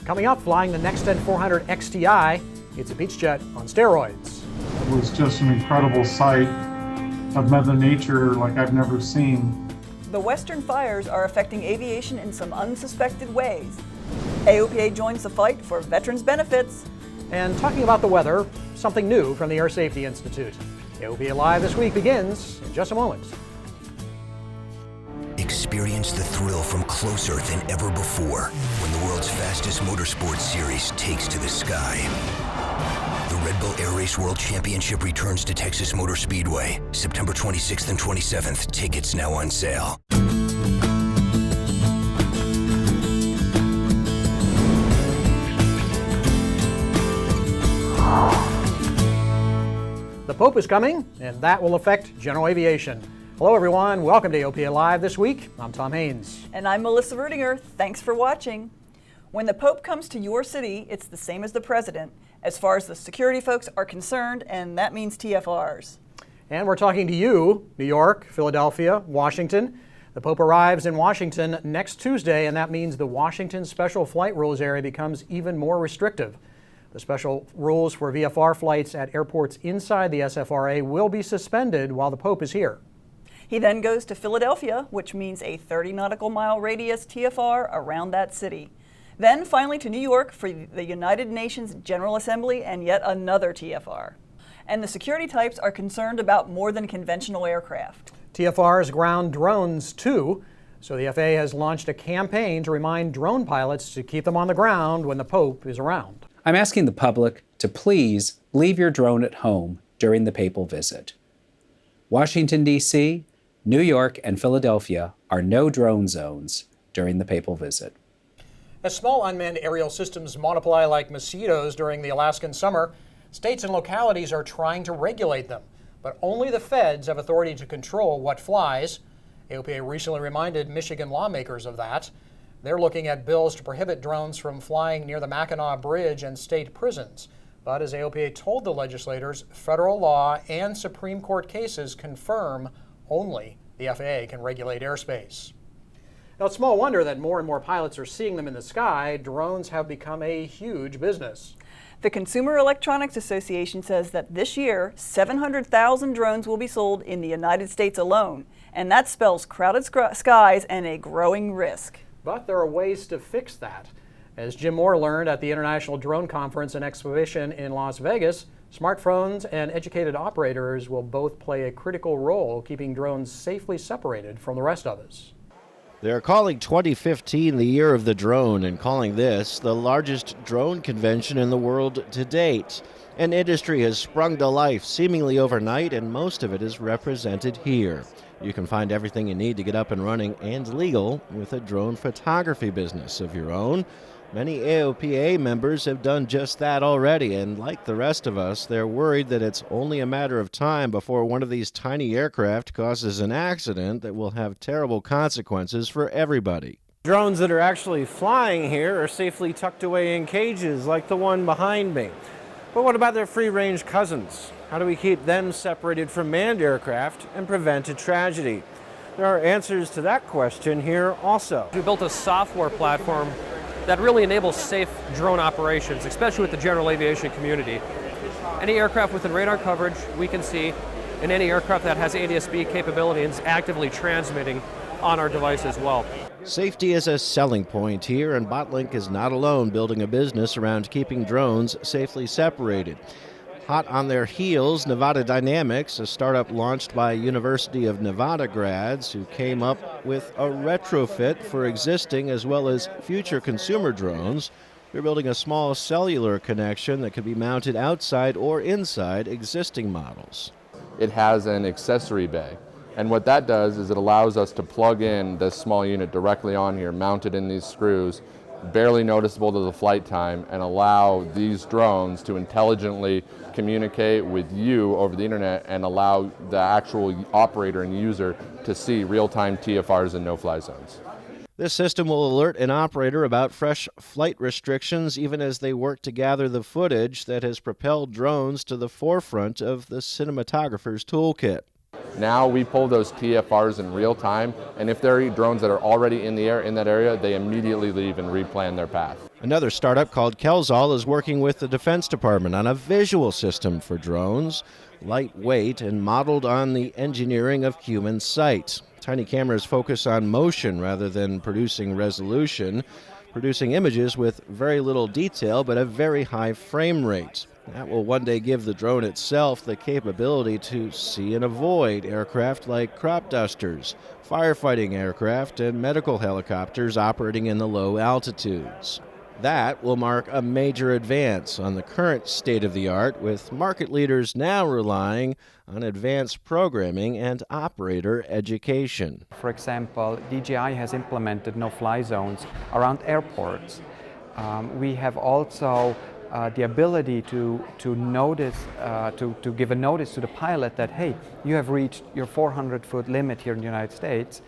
Coming up, flying the Nextant 400 XTI, it's a BeechJet on steroids. It was just an incredible sight of Mother Nature like I've never seen. The western fires are affecting aviation in some unsuspected ways. AOPA joins the fight for veterans' benefits. And talking about the weather, something new from the Air Safety Institute. AOPA Live this week begins in just a moment. Experience the thrill from closer than ever before when the world's fastest motorsports series takes to the sky. The Red Bull Air Race World Championship returns to Texas Motor Speedway, September 26th and 27th. Tickets now on sale. The Pope is coming, and that will affect general aviation. Hello, everyone. Welcome to AOPA Live this week. I'm Tom Heintz. And I'm Melissa Rudinger. Thanks for watching. When the Pope comes to your city, it's the same as the President, as far as the security folks are concerned, and that means TFRs. And we're talking to you, New York, Philadelphia, Washington. The Pope arrives in Washington next Tuesday, and that means the Washington Special Flight Rules area becomes even more restrictive. The special rules for VFR flights at airports inside the SFRA will be suspended while the Pope is here. He then goes to Philadelphia, which means a 30 nautical mile radius TFR around that city. Then finally to New York for the United Nations General Assembly and yet another TFR. And the security types are concerned about more than conventional aircraft. TFRs ground drones too, so the FAA has launched a campaign to remind drone pilots to keep them on the ground when the Pope is around. I'm asking the public to please leave your drone at home during the papal visit. Washington, D.C., New York, and Philadelphia are no drone zones during the papal visit. As small unmanned aerial systems multiply like mosquitoes during the Alaskan summer, states and localities are trying to regulate them. But only the feds have authority to control what flies. AOPA recently reminded Michigan lawmakers of that. They're looking at bills to prohibit drones from flying near the Mackinac Bridge and state prisons. But as AOPA told the legislators, federal law and Supreme Court cases confirm only the FAA can regulate airspace. Now, it's small wonder that more and more pilots are seeing them in the sky. Drones have become a huge business. The Consumer Electronics Association says that this year, 700,000 drones will be sold in the United States alone, and that spells crowded skies and a growing risk. But there are ways to fix that. As Jim Moore learned at the International Drone Conference and Exhibition in Las Vegas, smartphones and educated operators will both play a critical role keeping drones safely separated from the rest of us. They're calling 2015 the year of the drone and calling this the largest drone convention in the world to date. An industry has sprung to life seemingly overnight, and most of it is represented here. You can find everything you need to get up and running and legal with a drone photography business of your own. Many AOPA members have done just that already, and like the rest of us, they're worried that it's only a matter of time before one of these tiny aircraft causes an accident that will have terrible consequences for everybody. Drones that are actually flying here are safely tucked away in cages like the one behind me. But what about their free-range cousins? How do we keep them separated from manned aircraft and prevent a tragedy? There are answers to that question here also. We built a software platform that really enables safe drone operations, especially with the general aviation community. Any aircraft within radar coverage we can see, and any aircraft that has ADS-B capability is actively transmitting on our device as well. Safety is a selling point here, and Botlink is not alone building a business around keeping drones safely separated. Hot on their heels, Nevada Dynamics, a startup launched by University of Nevada grads who came up with a retrofit for existing as well as future consumer drones. They're building a small cellular connection that can be mounted outside or inside existing models. It has an accessory bay, and what that does is it allows us to plug in this small unit directly on here, mounted in these screws, barely noticeable to the flight time, and allow these drones to intelligently communicate with you over the internet and allow the actual operator and user to see real-time TFRs and no-fly zones. This system will alert an operator about fresh flight restrictions even as they work to gather the footage that has propelled drones to the forefront of the cinematographer's toolkit. Now we pull those TFRs in real time, and if there are drones that are already in the air in that area, they immediately leave and replan their path. Another startup called Kelzal is working with the Defense Department on a visual system for drones, lightweight and modeled on the engineering of human sight. Tiny cameras focus on motion rather than producing resolution, producing images with very little detail but a very high frame rate. That will one day give the drone itself the capability to see and avoid aircraft like crop dusters, firefighting aircraft, and medical helicopters operating in the low altitudes. That will mark a major advance on the current state-of-the-art, with market leaders now relying on advanced programming and operator education. For example, DJI has implemented no-fly zones around airports. We have also the ability to notice, to give a notice to the pilot that, hey, you have reached your 400-foot limit here in the United States,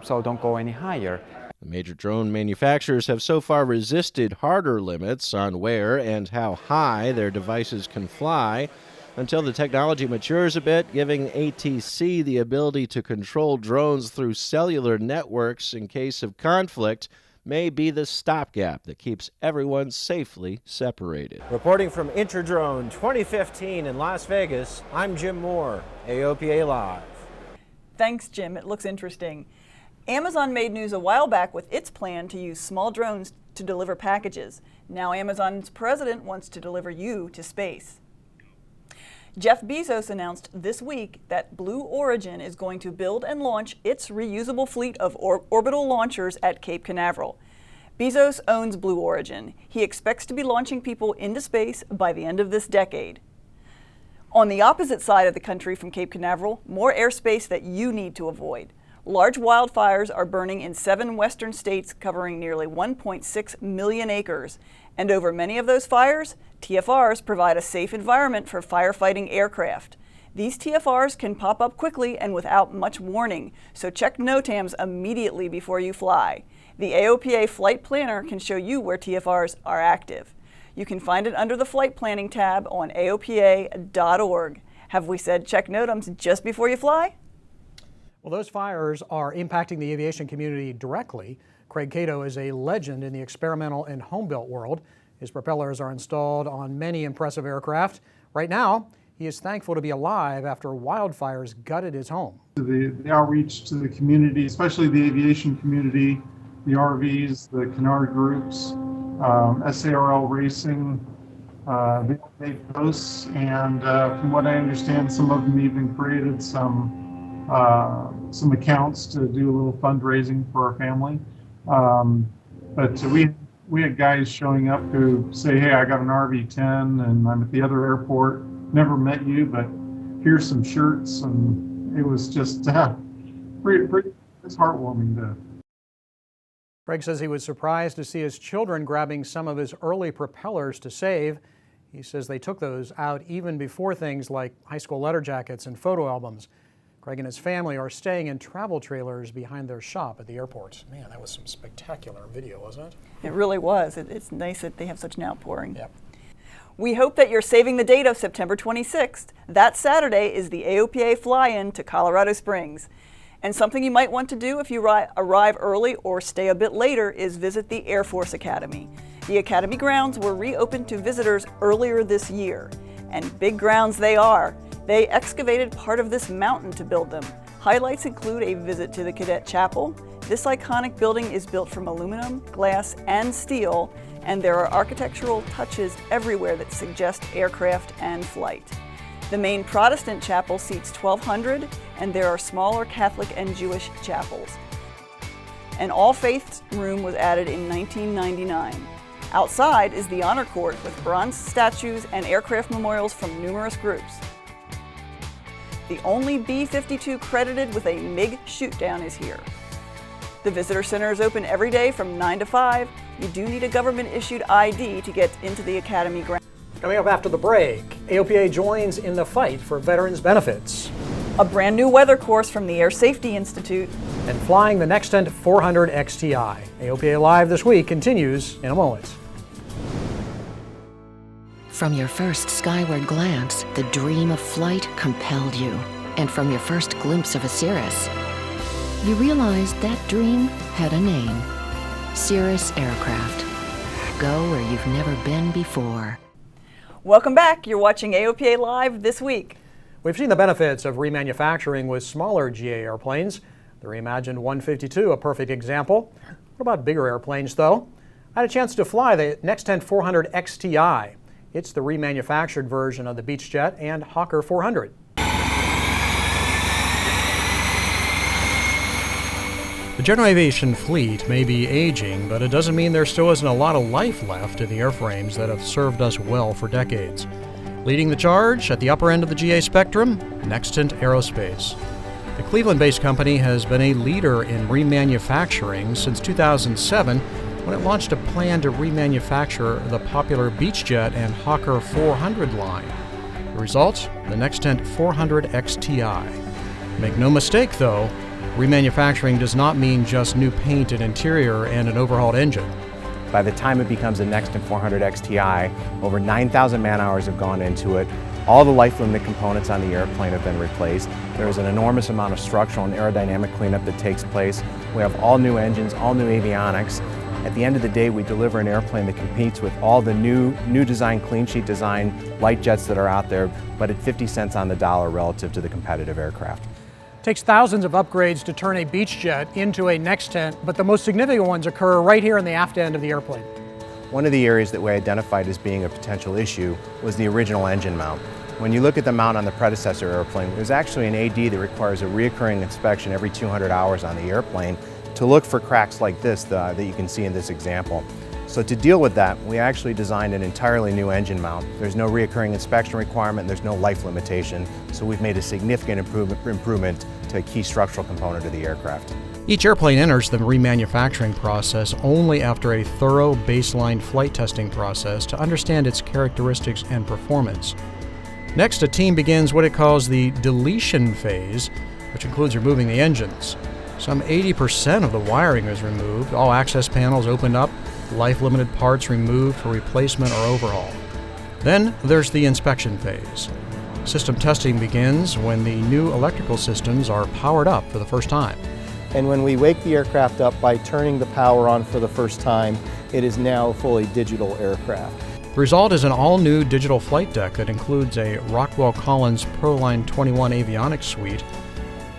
so don't go any higher. The major drone manufacturers have so far resisted harder limits on where and how high their devices can fly until the technology matures a bit, giving ATC the ability to control drones through cellular networks in case of conflict may be the stopgap that keeps everyone safely separated. Reporting from Interdrone 2015 in Las Vegas, I'm Jim Moore, AOPA Live. Thanks, Jim. It looks interesting. Amazon made news a while back with its plan to use small drones to deliver packages. Now Amazon's president wants to deliver you to space. Jeff Bezos announced this week that Blue Origin is going to build and launch its reusable fleet of orbital launchers at Cape Canaveral. Bezos owns Blue Origin. He expects to be launching people into space by the end of this decade. On the opposite side of the country from Cape Canaveral, more airspace that you need to avoid. Large wildfires are burning in 7 western states covering nearly 1.6 million acres. And over many of those fires, TFRs provide a safe environment for firefighting aircraft. These TFRs can pop up quickly and without much warning, so check NOTAMs immediately before you fly. The AOPA Flight Planner can show you where TFRs are active. You can find it under the Flight Planning tab on AOPA.org. Have we said check NOTAMs just before you fly? Well, those fires are impacting the aviation community directly. Craig Cato is a legend in the experimental and home-built world. His propellers are installed on many impressive aircraft. Right now, he is thankful to be alive after wildfires gutted his home. The outreach to the community, especially the aviation community, the RVs, the canard groups, SARL Racing, they posts, and from what I understand, some of them even created some accounts to do a little fundraising for our family. But we had guys showing up who say, hey, I got an RV-10 and I'm at the other airport, never met you, but here's some shirts, and it was just pretty it's heartwarming to. Craig says he was surprised to see his children grabbing some of his early propellers to save. He says they took those out even before things like high school letter jackets and photo albums. Craig and his family are staying in travel trailers behind their shop at the airport. Man, that was some spectacular video, wasn't it? It really was. It's nice that they have such an outpouring. Yep. We hope that you're saving the date of September 26th. That Saturday is the AOPA fly-in to Colorado Springs. And something you might want to do if you arrive early or stay a bit later is visit the Air Force Academy. The Academy grounds were reopened to visitors earlier this year. And big grounds they are. They excavated part of this mountain to build them. Highlights include a visit to the Cadet Chapel. This iconic building is built from aluminum, glass, and steel, and there are architectural touches everywhere that suggest aircraft and flight. The main Protestant chapel seats 1,200, and there are smaller Catholic and Jewish chapels. An All Faiths room was added in 1999. Outside is the Honor Court with bronze statues and aircraft memorials from numerous groups. The only B-52 credited with a MiG shootdown is here. The Visitor Center is open every day from 9 to 5. You do need a government-issued ID to get into the Academy ground. Coming up after the break, AOPA joins in the fight for veterans' benefits. A brand new weather course from the Air Safety Institute. And flying the Nextant 400 XTI. AOPA Live this week continues in a moment. From your first skyward glance, the dream of flight compelled you. and from your first glimpse of a Cirrus, you realized that dream had a name. Cirrus Aircraft. Go where you've never been before. Welcome back. You're watching AOPA Live this week. We've seen the benefits of remanufacturing with smaller GA airplanes. The reimagined 152, a perfect example. What about bigger airplanes, though? I had a chance to fly the Nextant 400 XTI. It's the remanufactured version of the BeechJet and Hawker 400. The general aviation fleet may be aging, but it doesn't mean there still isn't a lot of life left in the airframes that have served us well for decades. Leading the charge at the upper end of the GA spectrum, Nextant Aerospace. The Cleveland-based company has been a leader in remanufacturing since 2007, when it launched a plan to remanufacture the popular BeechJet and Hawker 400 line. The result? The Nextant 400 XTI. Make no mistake, though, remanufacturing does not mean just new paint and interior and an overhauled engine. By the time it becomes a Nextant 400 XTI, over 9,000 man-hours have gone into it. All the life-limited components on the airplane have been replaced. There is an enormous amount of structural and aerodynamic cleanup that takes place. We have all new engines, all new avionics. At the end of the day, we deliver an airplane that competes with all the new design, clean sheet design light jets that are out there, but at 50 cents on the dollar relative to the competitive aircraft. It takes thousands of upgrades to turn a BeechJet into a Nextant, but the most significant ones occur right here in the aft end of the airplane. One of the areas that we identified as being a potential issue was the original engine mount. When you look at the mount on the predecessor airplane, there's actually an AD that requires a reoccurring inspection every 200 hours on the airplane to look for cracks like this that you can see in this example. So to deal with that, we actually designed an entirely new engine mount. There's no reoccurring inspection requirement, there's no life limitation, so we've made a significant improvement to a key structural component of the aircraft. Each airplane enters the remanufacturing process only after a thorough baseline flight testing process to understand its characteristics and performance. Next, a team begins what it calls the deletion phase, which includes removing the engines. Some 80% of the wiring is removed, all access panels opened up, life-limited parts removed for replacement or overhaul. Then there's the inspection phase. System testing begins when the new electrical systems are powered up for the first time. And when we wake the aircraft up by turning the power on for the first time, it is now a fully digital aircraft. The result is an all-new digital flight deck that includes a Rockwell Collins ProLine 21 avionics suite.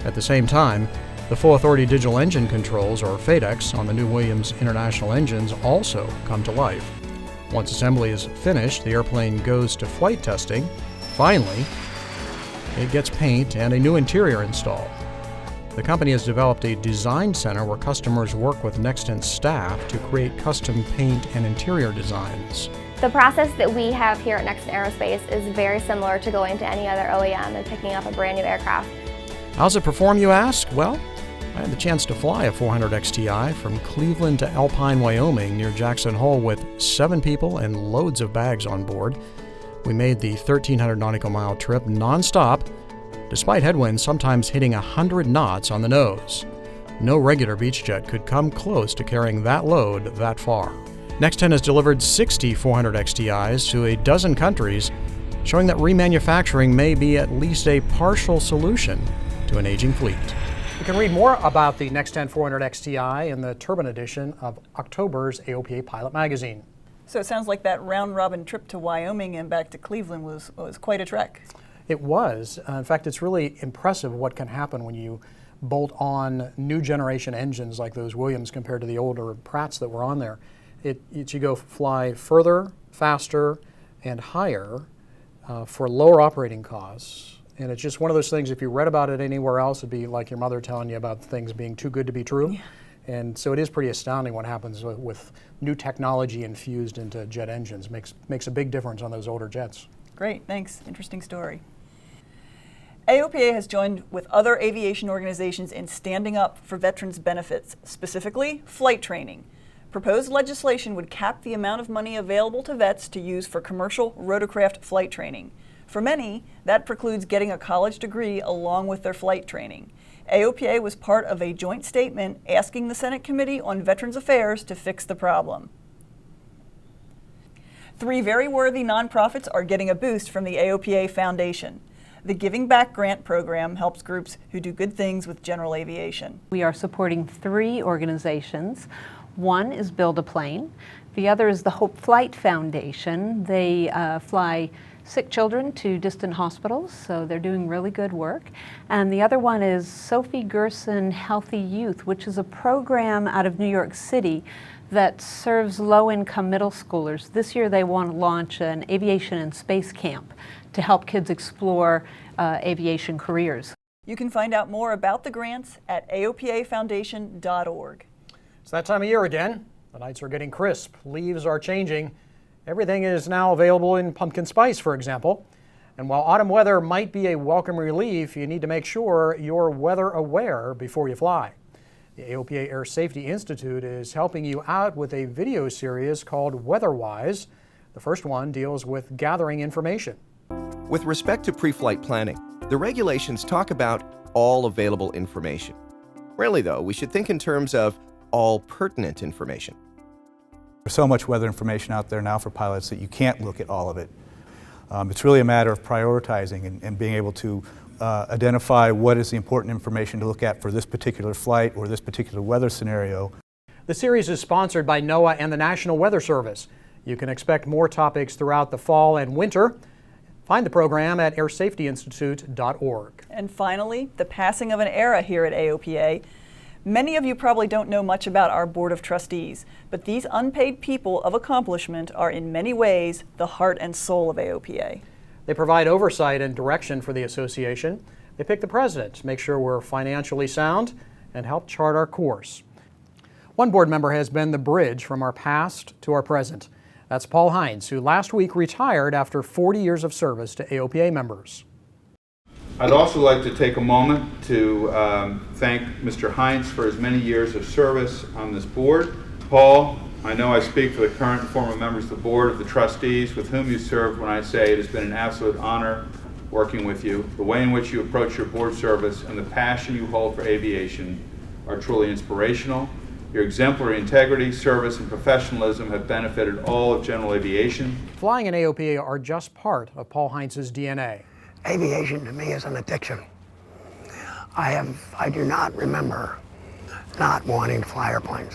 At the same time, the Full Authority Digital Engine Controls, or FADECs, on the new Williams International engines also come to life. Once assembly is finished, the airplane goes to flight testing. Finally, it gets paint and a new interior installed. The company has developed a design center where customers work with Nextant staff to create custom paint and interior designs. The process that we have here at Nextant Aerospace is very similar to going to any other OEM and picking up a brand new aircraft. How's it perform, you ask? Well, I had the chance to fly a 400 XTI from Cleveland to Alpine, Wyoming, near Jackson Hole, with 7 people and loads of bags on board. We made the 1,300 nautical mile trip non-stop, despite headwinds sometimes hitting 100 knots on the nose. No regular BeechJet could come close to carrying that load that far. Nextant has delivered 60 400 XTIs to a dozen countries, showing that remanufacturing may be at least a partial solution to an aging fleet. You can read more about the Nextant 400 XTI in the Turbine edition of October's AOPA Pilot magazine. So it sounds like that round-robin trip to Wyoming and back to Cleveland was quite a trek. It was. In fact, it's really impressive what can happen when you bolt on new generation engines like those Williams compared to the older Pratts that were on there. You go fly further, faster, and higher for lower operating costs. And it's just one of those things, if you read about it anywhere else, it'd be like your mother telling you about things being too good to be true. Yeah. And so it is pretty astounding what happens with new technology infused into jet engines. Makes a big difference on those older jets. Great, thanks. Interesting story. AOPA has joined with other aviation organizations in standing up for veterans' benefits, specifically flight training. Proposed legislation would cap the amount of money available to vets to use for commercial rotorcraft flight training. For many, that precludes getting a college degree along with their flight training. AOPA was part of a joint statement asking the Senate Committee on Veterans Affairs to fix the problem. 3 very worthy nonprofits are getting a boost from the AOPA Foundation. The Giving Back Grant Program helps groups who do good things with general aviation. We are supporting 3 organizations. One is Build a Plane. The other is the Hope Flight Foundation. They fly sick children to distant hospitals, so they're doing really good work. And the other one is Sophie Gerson Healthy Youth, which is a program out of New York City that serves low-income middle schoolers. This year they want to launch an aviation and space camp to help kids explore aviation careers. You can find out more about the grants at aopafoundation.org. It's that time of year again. The nights are getting crisp, leaves are changing. Everything is now available in pumpkin spice, for example. And while autumn weather might be a welcome relief, you need to make sure you're weather aware before you fly. The AOPA Air Safety Institute is helping you out with a video series called Weatherwise. The first one deals with gathering information. With respect to pre-flight planning, the regulations talk about all available information. Really, though, we should think in terms of all pertinent information. There's so much weather information out there now for pilots that you can't look at all of it. It's really a matter of prioritizing and being able to identify what is the important information to look at for this particular flight or this particular weather scenario. The series is sponsored by NOAA and the National Weather Service. You can expect more topics throughout the fall and winter. Find the program at airsafetyinstitute.org. And finally, the passing of an era here at AOPA. Many of you probably don't know much about our Board of Trustees, but these unpaid people of accomplishment are in many ways the heart and soul of AOPA. They provide oversight and direction for the association. They pick the president, make sure we're financially sound, and help chart our course. One board member has been the bridge from our past to our present. That's Paul Heintz, who last week retired after 40 years of service to AOPA members. I'd also like to take a moment to thank Mr. Heintz for his many years of service on this board. Paul, I know I speak for the current and former members of the Board of the Trustees with whom you served when I say it has been an absolute honor working with you. The way in which you approach your board service and the passion you hold for aviation are truly inspirational. Your exemplary integrity, service, and professionalism have benefited all of general aviation. Flying and AOPA are just part of Paul Heintz's DNA. Aviation to me is an addiction. I do not remember not wanting to fly airplanes.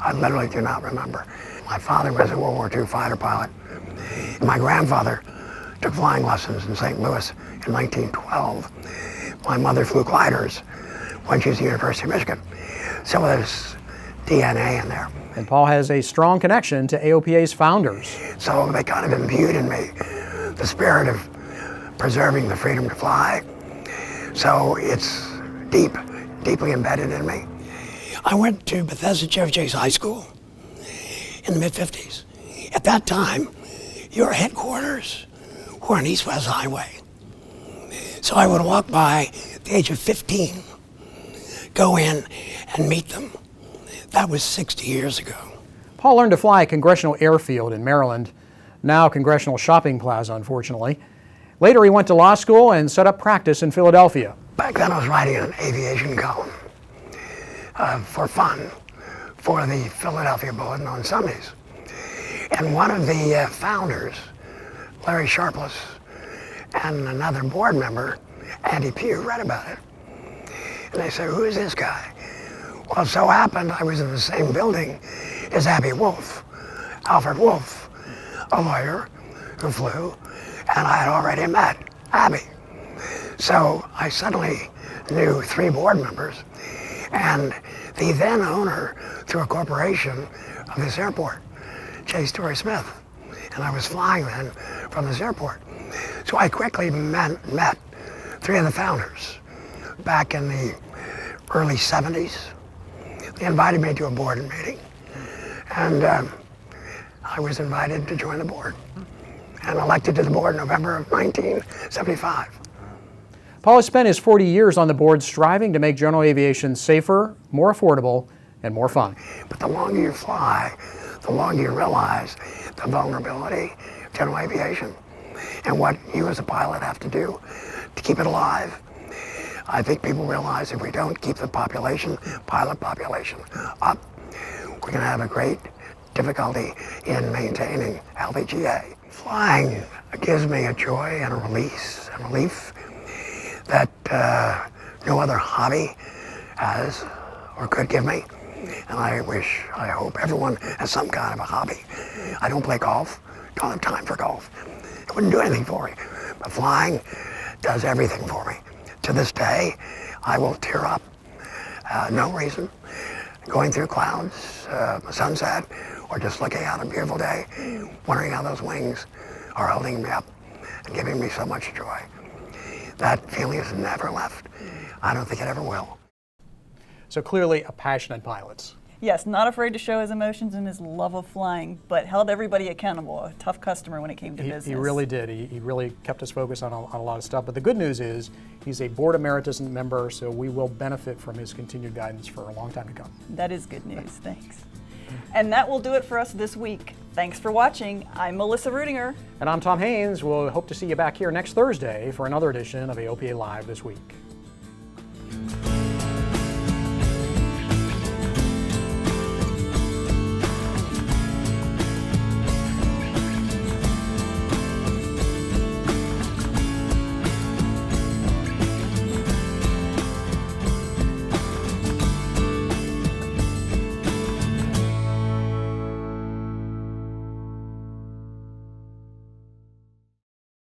I literally do not remember. My father was a World War II fighter pilot. My grandfather took flying lessons in St. Louis in 1912. My mother flew gliders when she was at the University of Michigan. So there's DNA in there. And Paul has a strong connection to AOPA's founders. So they kind of imbued in me the spirit of preserving the freedom to fly. So it's deeply embedded in me. I went to Bethesda Chevy Chase High School in the mid-50s. At that time, your headquarters were on East-West Highway. So I would walk by at the age of 15, go in and meet them. That was 60 years ago. Paul learned to fly at Congressional Airfield in Maryland, now Congressional Shopping Plaza, unfortunately. Later, he went to law school and set up practice in Philadelphia. Back then, I was writing an aviation column for fun for the Philadelphia Bulletin on Sundays. And one of the founders, Larry Sharpless, and another board member, Andy Pugh, read about it. And they said, "Who is this guy?" Well, it so happened I was in the same building as Abby Wolf, Alfred Wolf, a lawyer who flew, and I had already met Abby. So I suddenly knew 3 board members and the then owner through a corporation of this airport, J. Story Smith. And I was flying then from this airport. So I quickly met 3 of the founders back in the early 70s. They invited me to a board meeting, and I was invited to join the board and elected to the board in November of 1975. Paul has spent his 40 years on the board striving to make general aviation safer, more affordable, and more fun. But the longer you fly, the longer you realize the vulnerability of general aviation and what you as a pilot have to do to keep it alive. I think people realize if we don't keep the pilot population up, we're going to have a great difficulty in maintaining LVGA. Flying gives me a joy and a release and relief that no other hobby has or could give me. And I hope everyone has some kind of a hobby. I don't play golf, don't have time for golf. It wouldn't do anything for me. But flying does everything for me. To this day, I will tear up, no reason, going through clouds, a sunset, or just looking out on a beautiful day, wondering how those wings are holding me up and giving me so much joy. That feeling has never left. I don't think it ever will. So clearly a passionate pilot. Yes, not afraid to show his emotions and his love of flying, but held everybody accountable. A tough customer when it came to business. He really did. He really kept us focused on a lot of stuff. But the good news is he's a board emeritus member, so we will benefit from his continued guidance for a long time to come. That is good news. Thanks. And that will do it for us this week. Thanks for watching. I'm Melissa Rudinger. And I'm Tom Heintz. We'll hope to see you back here next Thursday for another edition of AOPA Live This Week.